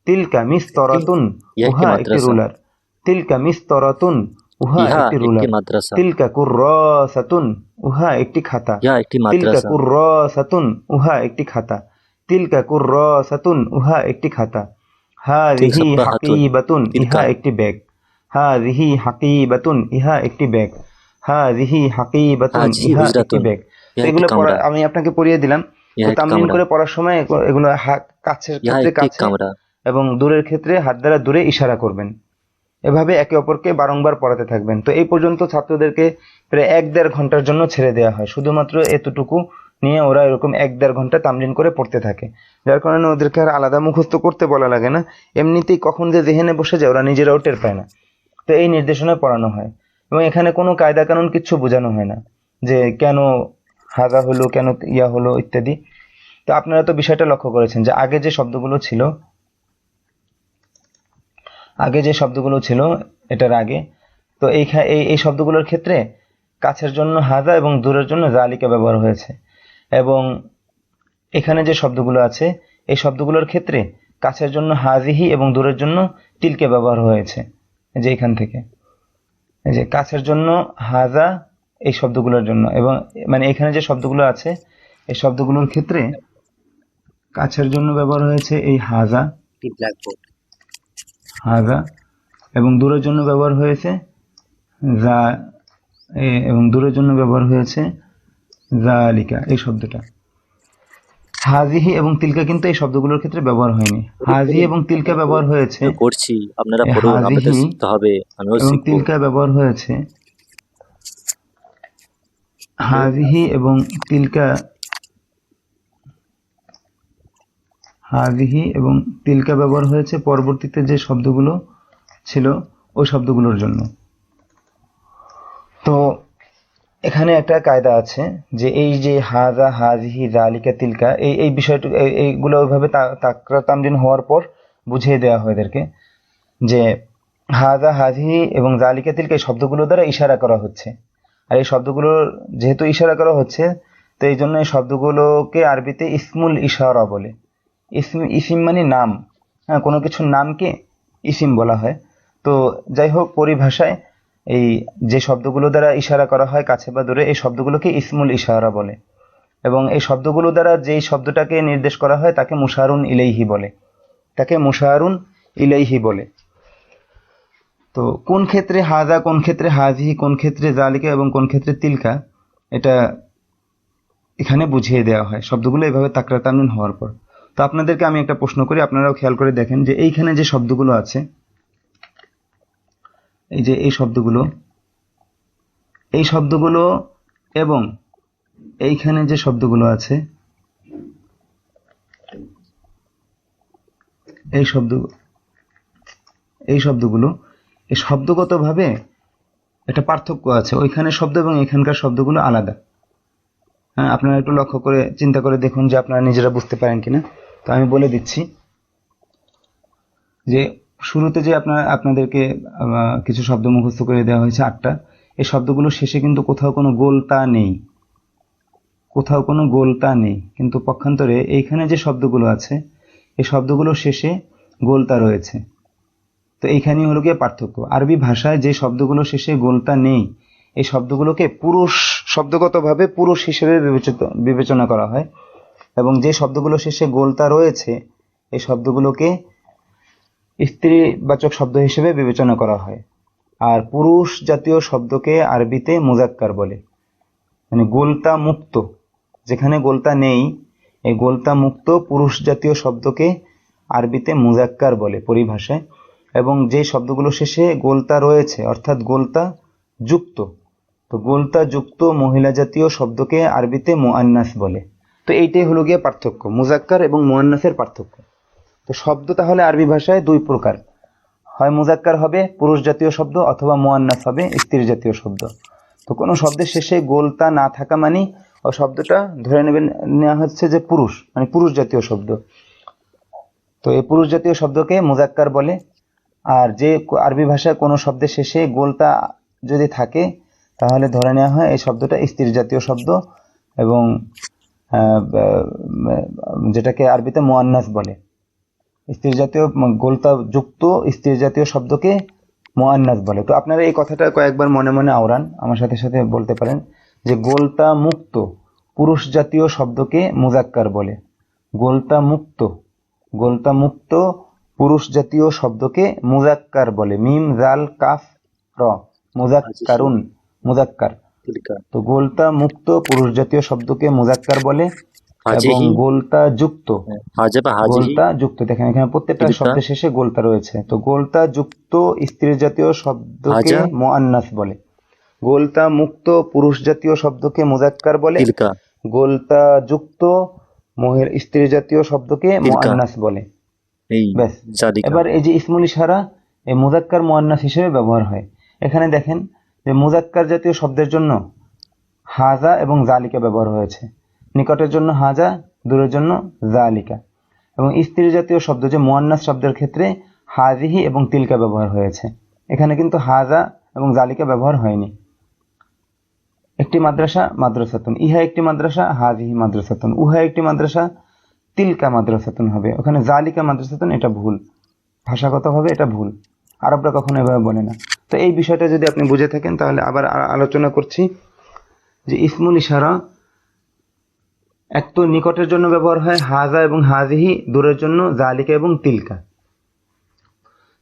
তিলকা মিস্তরাতুন, ইহা একটি উহা একটি মাদ্রাসা। রুলার। তিলকা মিস্তরাতুন, উহা ইহা একটি একটি রুলার। মাদ্রাসা। তিলকা কুর্রাসাতুন, উহা একটি খাতা। ইহা একটি তিলকা মাদ্রাসা। কুর্রাসাতুন, উহা একটি খাতা। তিলকা কুর্রাসাতুন, উহা একটি খাতা। তিল হাজিহি সাব্বাহাতুন, হাকিবাতুন, ইহা তিলকা। একটি ব্যাগ। হাজিহি হাকিবাতুন, ইহা একটি ব্যাগ। হাজিহি হাকিবাতুন, হাজিহি ইহা একটি হুজরাতুন, ব্যাগ। তো ইহা একটি এগুলো কামরা। আমি আপনাকে পড়িয়ে দিলাম। তো ইহা একটি তামরিন কামরা। করে পড়ার সময় এগুলো কাছের ইহা ক্ষেত্রে একটি কাছে কামরা। এবং দূরের ক্ষেত্রে হাত দ্বারা দূরে ইশারা করবেন। এভাবে একে অপরকে বারংবার পড়াতে থাকবেন। তো এই পর্যন্ত ছাত্রদেরকে প্রায় 1-1.5 ঘন্টার জন্য ছেড়ে দেওয়া হয়, শুধুমাত্র এতটুকু নিয়ে ওরা এরকম 1-1.5 ঘন্টা তামরিন করে পড়তে থাকে। যার কারণে ওদেরকে আর আলাদা মুখস্থ করতে বলা লাগে না, এমনিতেই কখন যে জেহেনে বসে যায় ওরা নিজেরাও টের পায় না। তো এই নির্দেশনায় পড়ানো হয়, এবং এখানে কোনো কায়দা কানুন কিচ্ছু বোঝানো হয় না যে কেন হাজা হলো, কেন ইয়া হলো ইত্যাদি। তো আপনারা তো বিষয়টা লক্ষ্য করেছেন যে আগে যে শব্দগুলো ছিল, এটার আগে, তো এই শব্দগুলোর ক্ষেত্রে কাছের জন্য হাজা এবং দূরের জন্য জালিকা ব্যবহার হয়েছে। এবং এখানে যে শব্দগুলো আছে এই শব্দগুলোর ক্ষেত্রে কাছের জন্য হাজিহি এবং দূরের জন্য তিলকে ব্যবহার হয়েছে। যে এখান থেকে এই যে কাছের জন্য হাজা এই শব্দগুলোর জন্য, এবং মানে এখানে যে শব্দগুলো আছে এই শব্দগুলোর ক্ষেত্রে কাছের জন্য ব্যবহার হয়েছে এই হাজা, ব্ল্যাকবোর্ড। হাজা, এবং দূরের জন্য ব্যবহার হয়েছে যা, এবং দূরের জন্য ব্যবহার হয়েছে জালিকা এই শব্দটা। হাজিহি এবং তিলকা কিন্তু এই শব্দগুলোর ক্ষেত্রে ব্যবহার হয়নি। হাজিহি এবং তিলকা ব্যবহার হয়েছে, আমি পড়ছি, আপনারা এই পড়ুন, আমাদের হাজিহি শিখতে হবে, আমিও এবং শিখবো। তিলকা ব্যবহার হয়েছে, হাজিহি এবং তিলকা, হাজিহি এবং তিলকা ব্যবহার হয়েছে পরবর্তীতে যে শব্দগুলো ছিল ওই শব্দগুলোর জন্য। তো এখানে একটা কায়দা আছে যে এই যে হাজা, হাজিহি, জালিকা, তিলকা, এই বিষয়টা এইগুলো ওইভাবে তাকরার তামরিন হওয়ার পর বুঝিয়ে দেওয়া হয় এদেরকে যে হাজা, হাজিহি এবং জালিকা, তিলকা এই শব্দগুলো দ্বারা ইশারা করা হচ্ছে। আর এই শব্দগুলো যেহেতু ইশারা করা হচ্ছে, তো এই জন্য এই শব্দগুলোকে আরবিতে ইসমুল ইশারা বলে। ইসিম মানে নাম, হ্যাঁ, কোনো কিছুর নামকে ইসিম বলা হয়। তো যাই হোক, পরিভাষায় এই যে শব্দগুলো দ্বারা ইশারা করা হয় কাছে বা দূরে, এই শব্দগুলোকে ইসমুল ইশারা বলে। এবং এই শব্দগুলো দ্বারা যেই শব্দটাকে নির্দেশ করা হয় তাকে মুশারুন ইলাইহি বলে, তাকে মুশারুন ইলাইহি বলে। তো কোন ক্ষেত্রে হাজা, কোন ক্ষেত্রে হাজিহি, কোন ক্ষেত্রে জালিকা এবং কোন ক্ষেত্রে তিলকা, এটা এখানে বুঝিয়ে দেওয়া হয় শব্দগুলো এভাবে তাকরার তামরিন হওয়ার পর। তো আপনাদেরকে আমি একটা প্রশ্ন করি, আপনারাও খেয়াল করে দেখেন যে এইখানে যে শব্দগুলো আছে, এই যে এই শব্দগুলো এবং এইখানে যে শব্দগুলো আছে, এই শব্দগুলো এই শব্দগতভাবে একটা পার্থক্য আছে। ওইখানে শব্দ এবং এখানকার শব্দগুলো আলাদা। হ্যাঁ, আপনারা একটু লক্ষ্য করে চিন্তা করে দেখুন যে আপনারা নিজেরা বুঝতে পারেন কিনা। তো আমি বলে দিচ্ছি যে শুরুতে যে আপনাদেরকে কিছু শব্দ মুখস্থ করে দেওয়া হয়েছে 8টা, এই শব্দগুলো শেষে কিন্তু কোথাও কোনো গোলতা নেই, কিন্তু পক্ষান্তরে এইখানে যে শব্দগুলো আছে এই শব্দগুলো শেষে গোলতা রয়েছে। তো এইখানেই হলো গিয়ে পার্থক্য। আরবি ভাষায় যে শব্দগুলো শেষে গোলতা নেই এই শব্দগুলোকে পুরুষ, শব্দগতভাবে পুরুষ হিসেবে বিবেচনা করা হয়, এবং যে শব্দগুলো শেষে গোলতা রয়েছে এই শব্দগুলোকে স্ত্রীবাচক শব্দ হিসেবে বিবেচনা করা হয়। আর পুরুষ জাতীয় শব্দকে আরবিতে মুজাক্কার বলে, মানে গোলতা মুক্ত, যেখানে গোলতা নেই এই গোলতা মুক্ত পুরুষ জাতীয় শব্দকে আরবিতে মুজাক্কার বলে পরিভাষায়। এবং যে শব্দগুলো শেষে গোলতা রয়েছে অর্থাৎ গোলতা যুক্ত, তো গোলতা যুক্ত মহিলা জাতীয় শব্দকে আরবিতে মুআন্নাস বলে। তো এইটাই হলো গিয়ে পার্থক্য, মুজাক্কার এবং মুআন্নাসের পার্থক্য। তো শব্দ তাহলে আরবি ভাষায় দুই প্রকার, হয় মুজাক্কার হবে পুরুষ জাতীয় শব্দ, অথবা মুআন্নাস হবে স্ত্রী জাতীয় শব্দ। তো কোনো শব্দের শেষে গোলতা না থাকা মানে ওই শব্দটা ধরে নেওয়া হচ্ছে যে পুরুষ, মানে পুরুষ জাতীয় শব্দ। তো এই পুরুষ জাতীয় শব্দকে মুজাক্কার বলে। আর যে আরবি ভাষায় কোনো শব্দের শেষে গোলতা যদি থাকে তাহলে ধরে নেওয়া হয় এই শব্দটা স্ত্রী জাতীয় শব্দ, এবং যেটাকে আরবিতে মুআন্নাস বলে। স্ত্রী জাতীয় গোলতা যুক্ত স্ত্রী জাতীয় শব্দকে মুআন্নাস বলে। তো আপনারা এই কথাটা কয়েকবার মনে মনে আওড়ান, আমার সাথে সাথে বলতে পারেন যে গোলতা মুক্ত পুরুষ জাতীয় শব্দকে মুজাক্কার বলে, গোলতা মুক্ত পুরুষ জাতীয় শব্দকে মুজাক্কার বলে। মিম জাল কাফ র, মুজাক্কারুন, মুজাক্কার। তো গোলতা মুক্ত পুরুষ জাতীয় শব্দকে মুজাক্কার বলে, এবং গোলতা যুক্ত, দেখেন এখানে প্রত্যেকটা শব্দের শেষে গোলতা রয়েছে। তো গোলতা যুক্ত স্ত্রী জাতীয় শব্দকে মুআন্নাস বলে, গোলতা মুক্ত পুরুষ জাতীয় শব্দকে মুজাক্কার বলে, গোলতা যুক্ত মহিলা স্ত্রী জাতীয় শব্দকে মুআন্নাস বলে। ব্যাস। এবার এই যে ইসমুল ইশারা এই মুজাক্কার মুআন্নাস হিসেবে ব্যবহার হয়। এখানে দেখেন যে মুজাক্কার জাতীয় শব্দের জন্য হাজা এবং জালিকা ব্যবহার হয়েছে, নিকটের জন্য হাজা, দূরের জন্য জালিকা। এবং স্ত্রী জাতীয় শব্দ যে মুআন্নাস শব্দের ক্ষেত্রে হাজিহি এবং তিলকা ব্যবহার হয়েছে, এখানে কিন্তু হাজা এবং জালিকা ব্যবহার হয়নি। একটি মাদ্রাসা মাদ্রাসাতুন, ইহা একটি মাদ্রাসা, হাজিহি মাদ্রাসাতুন, উহা একটি মাদ্রাসা, তিলকা মাদ্রাসাতুন হবে, ওখানে জালিকা মাদ্রাসাতুন, এটা ভুল, ভাষাগতভাবে এটা ভুল, আরবরা কখনো এভাবে বলে না। তো এই বিষয়টা যদি আপনি বুঝে থাকেন তাহলে আবার আলোচনা করছি যে ইসমুল ইশারা এক তো নিকটের জন্য ব্যবহার হয় হাজা এবং হাজিহি, দূরের জন্য জালিকা এবং তিলকা।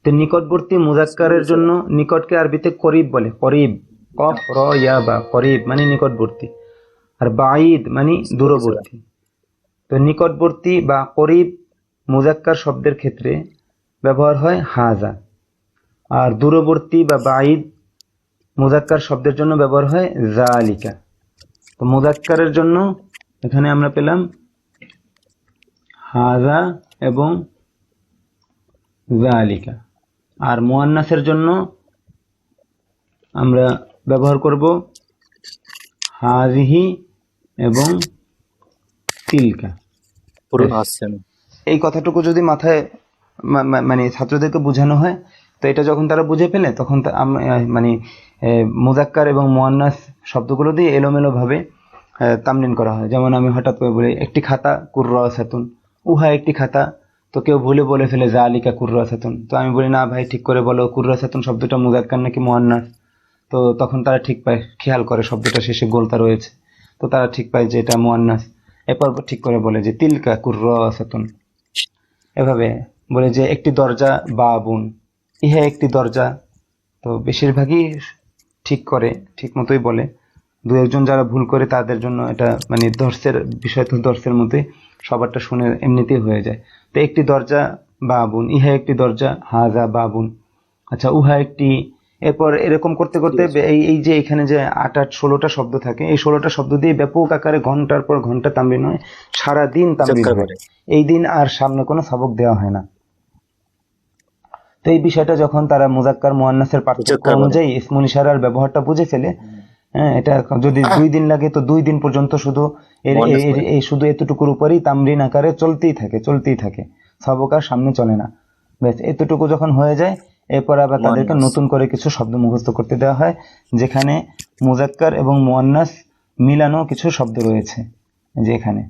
তো নিকটবর্তী মুজাক্কারের জন্য নিকটকে আরবিতে করিব বলে, করিব, কফ র ইয়া বা, করিব মানে নিকটবর্তী, আর বাঈদ মানে দূরবর্তী। তো নিকটবর্তী বা করিব মুজাক্কার শব্দের ক্ষেত্রে ব্যবহার হয় হাজা, আর দূরবর্তী বা বাঈদ মুজাক্কার শব্দের জন্য ব্যবহার হয় জালিকা। তো মুজাক্কারের জন্য এখানে আমরা পেলাম হাজা এবং জালিকা, আর মুআন্নাসের জন্য আমরা ব্যবহার করব হাযিহি এবং তিলকা। পুরো বেশ, আসছেন। এই কথাটুকু যদি মাথায় মানে ছাত্রদেরকে বোঝানো হয়, তো এটা যখন তারা বুঝে ফেলে তখন মানে মুজাক্কার এবং মুয়ান্নাস শব্দগুলো দিয়ে এলোমেলোভাবে তামরিন করা হয়। যেমন আমি হঠাৎ করে বলি একটি খাতা কুররাসাতুন, উহা একটি খাতা, তো কেউ ভুলে বলে ফেলে যালিকা কুররাসাতুন, তো আমি বলি না ভাই ঠিক করে বলো কুররাসাতুন শব্দটা মুজাক্কার নাকি মুয়ান্নাস। তো তখন তারা ঠিক পায়, খেয়াল করে শব্দটা শেষে গোলতা রয়েছে, তো তারা ঠিক পায় যে এটা মুয়ান্নাস। এরপর ঠিক করে বলে যে তিলকা কুররাসাতুন। এভাবে বলে যে একটি দরজা বাবুন, ইহা একটি দরজা। তো বেশিরভাগই ঠিক করে, ঠিক মতোই বলে। দু একজন যারা ভুল করে তাদের জন্য এটা মানে দর্শের বিষয়, তো দর্শের মধ্যে সবারটা শুনে এমনিতেই হয়ে যায়। তো একটি দরজা বাবুন, ইহা একটি দরজা, হাজা বাবুন, আচ্ছা উহা একটি। এরপর এরকম করতে করতে এই এই যে এখানে যে 8-16টা শব্দ থাকে, এই 16টা শব্দ দিয়ে ব্যাপক আকারে ঘন্টার পর ঘন্টা তামরিন হয়, সারাদিন তামরিন চমৎকার হয়। বলে। এই দিন আর সামনে কোনো সবক দেওয়া হয় না। তো এই বিষয়টা যখন তারা মুজাক্কার মুয়ান্নাসের পার্থক্য চমৎকার বলে। অনুযায়ী ইসমুল ইশারার ব্যবহারটা বুঝে ফেলে, হ্যাঁ, এটা যদি 2 দিন লাগে তো 2 দিন পর্যন্ত শুধু মুয়ান্নাস বলে। এই শুধু এতটুকুর উপরই তামরিন আকারে চলতেই থাকে, সবক আর সামনে চলে না। ব্যাস এতটুকু যখন হয়ে যায়, এরপর আবার তাদেরকে মুয়ান্নাস। নতুন করে কিছু শব্দ মুখস্থ করতে দেওয়া হয়, যেখানে মুজাক্কার এবং মুয়ান্নাস মিলানো কিছু শব্দ রয়েছে যে এখানে।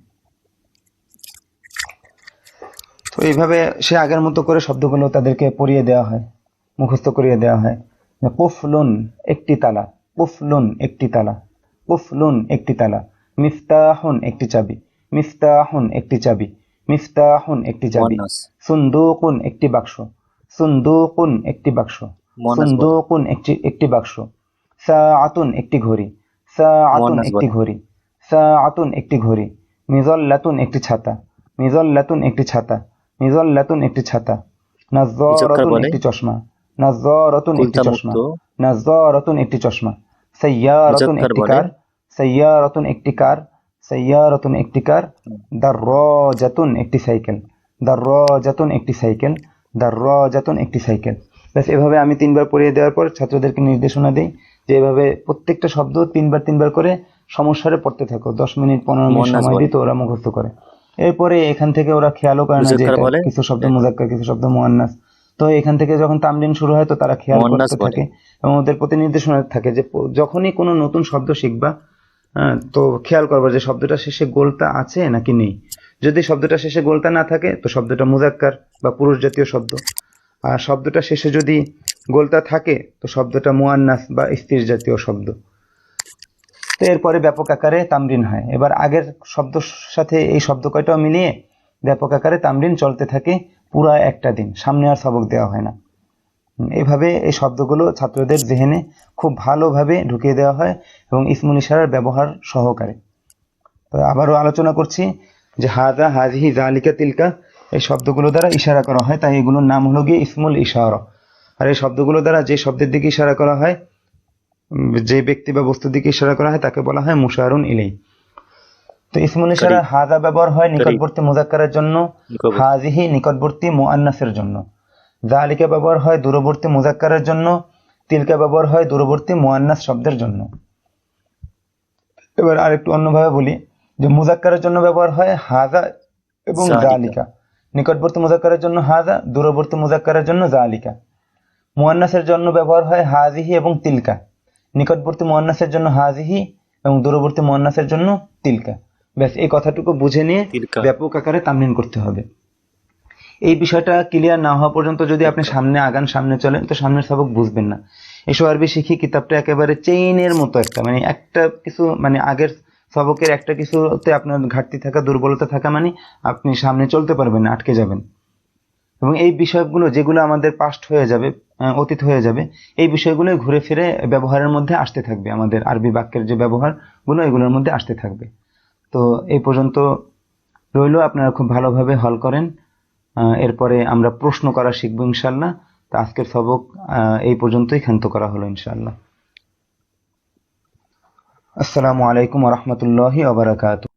তো এইভাবে সে আগের মতো করে শব্দগুলো তাদেরকে পড়িয়ে দেওয়া হয়, মুখস্থ করিয়ে দেওয়া হয়। কুফলুন একটি তালা, কুফলুন একটি তালা, কুফলুন একটি তালা, মিফতাহুন একটি চাবি, মিফতাহুন একটি চাবি, মিফতাহুন একটি চাবি, মুয়ান্নাস। সুন্দুকুন একটি বাক্স, সুন্দুকুন একটি বাক্স, মুয়ান্নাস বলে। সুন্দুকুন একটি বাক্স, সাআতুন একটি ঘড়ি, সাআতুন মুয়ান্নাস একটি বলে। ঘড়ি, সাআতুন একটি ঘড়ি, মিজাল্লাতুন একটি ছাতা, মিজাল্লাতুন একটি ছাতা, মিজাল্লাতুন একটি ছাতা, চমৎকার নাজ্জারাতুন বলে। একটি চশমা, নাজ্জারাতুন একটি কুলতা মুক্ত। চশমা, নাজ্জারাতুন একটি চশমা, সাইয়ারাতুন মুজাক্কার একটি বলে। কার, সাইয়ারাতুন একটি কার, সাইয়ারাতুন একটি কার, দাররাজাতুন একটি সাইকেল, দাররাজাতুন একটি সাইকেল, দাররাজাতুন একটি সাইকেল। ব্যাস এভাবে আমি 3বার পড়িয়ে দেওয়ার পর ছাত্রদেরকে নির্দেশনা দিই যে এভাবে প্রত্যেকটা শব্দ 3বার করে সমস্যারে পড়তে থাকো, 10 মিনিট 15 মিনিট মুয়ান্নাস সময় বলে। দিই, তো ওরা মুখস্থ করে। এরপরে এখান থেকে ওরা খেয়ালও করে না যে মুজাক্কার এটা বলে। কিছু শব্দ মুজাক্কার কিছু শব্দ মুয়ান্নাস। তো এখান থেকে যখন তামরিন শুরু হয় তো তারা খেয়াল মুয়ান্নাস করতে বলে। থাকে এবং ওদের প্রতি নির্দেশনা থাকে যে যখনই কোনো নতুন শব্দ শিখবা, হ্যাঁ, তো খেয়াল করবা যে শব্দটা শেষে গোলতা আছে নাকি নেই। যদি শব্দটা শেষে গোলতা না থাকে তো শব্দটা মুজাক্কার বা পুরুষ জাতীয় শব্দ, আর শব্দটা শেষে যদি গোলতা থাকে তো শব্দটা মুয়ান্নাস বা স্ত্রী জাতীয় শব্দ। তো এরপরে ব্যাপক আকারে তামরিন হয়। এবার আগের শব্দের সাথে এই শব্দ কয়টাও মিলিয়ে ব্যাপক আকারে তামরিন চলতে থাকে পুরা একটা দিন, সামনে আর সবক দেওয়া হয় না। এইভাবে এই শব্দগুলো ছাত্রদের জেহেনে খুব ভালোভাবে ঢুকিয়ে দেওয়া হয় এবং ইসমুল ইশারার ব্যবহার সহকারে। তো আবারও আলোচনা করছি যে হাজা, হাজিহি, জালিকা, তিলকা এই শব্দগুলো দ্বারা ইশারা করা হয়, তাই এগুলোর নাম হলো গিয়ে ইসমুল ইশারা। আর এই শব্দগুলো দ্বারা যে শব্দের দিকে ইশারা করা হয়, যে ব্যক্তি বা বস্তুর দিকে ইশারা করা হয় তাকে বলা হয় মুশারুন ইলাই। তো ইসমুল ইশারা করিব। হাজা ব্যবহার হয় করিব। নিকটবর্তী মুজাক্কারের জন্য, নিকটবর্তী। হাজিহি নিকটবর্তী মুআন্নাসের জন্য, জালিকা ব্যবহার হয় দূরবর্তী মুজাক্কারের জন্য, তিলকা ব্যবহার হয় দূরবর্তী মুআন্নাস শব্দের জন্য। এবার আরেকটু অন্যভাবে বলি যে মুজাক্কারের জন্য ব্যবহার হয় হাজা এবং জালিকা। জালিকা, নিকটবর্তী মুজাক্কারের জন্য হাজা, দূরবর্তী মুজাক্কারের জন্য জালিকা। মুআন্নাসের জন্য ব্যবহার হয় হাজিহি এবং তিলকা, নিকটবর্তী মুআন্নাসের জন্য হাজিহি এবং দূরবর্তী মুআন্নাসের জন্য তিলকা। ব্যাস এই কথাটুকু বুঝে নিয়ে তিলকা। ব্যাপক আকারে তামরিন করতে হবে। এই বিষয়টা ক্লিয়ার না হওয়া পর্যন্ত যদি আপনি তিলকা। সামনে আগান, সামনে চলেন, তো সামনের সবক বুঝবেন না। এসো আরবি শিখি কিতাবটা একেবারে চেইনের মতো একটা, মানে একটা কিছু মানে আগের সবকের একটা কিছুতে আপনার ঘাটতি থাকা, দুর্বলতা থাকা মানে আপনি সামনে চলতে পারবেন না, আটকে যাবেন। এবং এই বিষয়গুলো যেগুলো আমাদের পাস্ট হয়ে যাবে, অতীত হয়ে যাবে, এই বিষয়গুলো ঘুরে ফিরে ব্যবহারের মধ্যে আসতে থাকবে, আমাদের আরবি বাক্যের যে ব্যবহারগুলো এগুলোর মধ্যে আসতে থাকবে। তো এই পর্যন্ত রইল, আপনারা খুব ভালোভাবে হল করেন। এরপরে আমরা প্রশ্ন করা শিখবো ইনশাল্লাহ। তো আজকের সবক এই পর্যন্তই ক্ষান্ত করা হলো ইনশাল্লাহ। আসসালামু আলাইকুম ওয়া রাহমাতুল্লাহি ওয়া বারাকাতুহু।